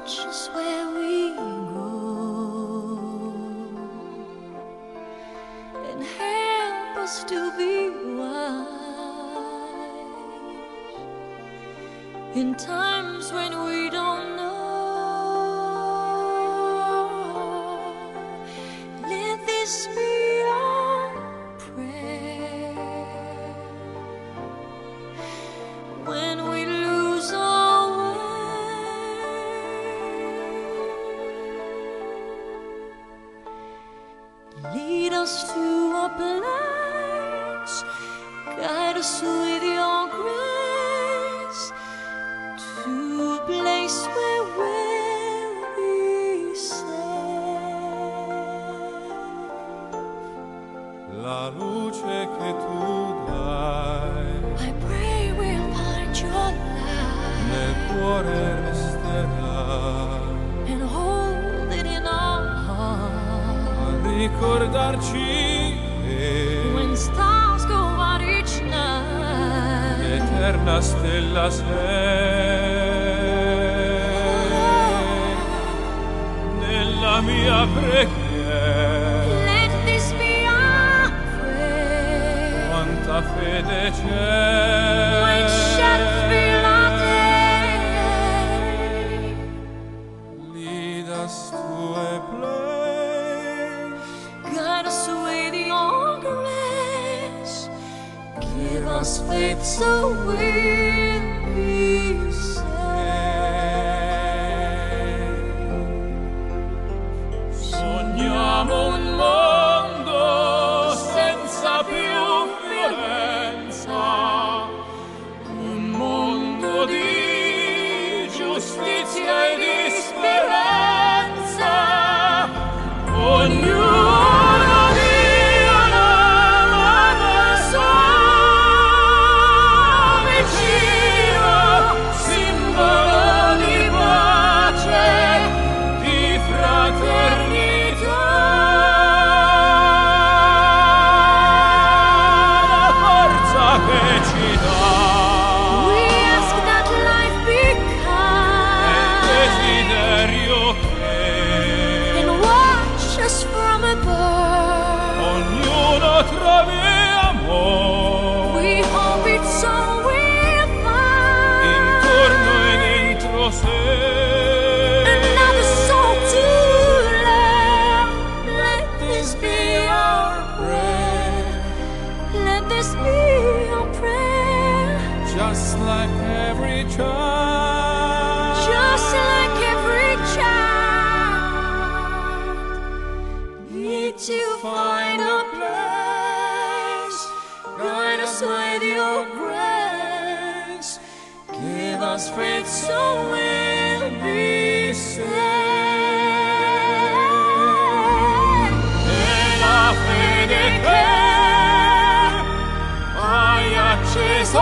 us where we go and help us to be wise in times when we don't know. Let this be our prayer when we lose our way. Lead us to a place, guide us with your grace, to a place where we'll be safe. La luce che tu dai I pray we'll find your nel light cuore resterà and hold it in our heart. a ricordarci che When stars go out each night, l'eterna stella sei nella mia preghiera. let this be our prayer. Quanta fede When shadows c'è, fill our day, lead us to a place, guide us with your grace. Give us faith so we'll be safe. sogniamo un mondo senza più violenza, un mondo di giustizia e di speranza. Ognuno Dio l'ama al suo vicino, simbolo di pace, di fraternità. La forza che ci dà We ask that life be è il kind desiderio che and watch us from above. ognuno trovi amore We hope it's all we'll find. intorno e dentro sé. Another soul to love. Let this be our prayer. Let this be our prayer. Just like every child, Just like every child, need to find a place. Guide us with your grace. Give us faith so we'll be safe. e la fede che hai acceso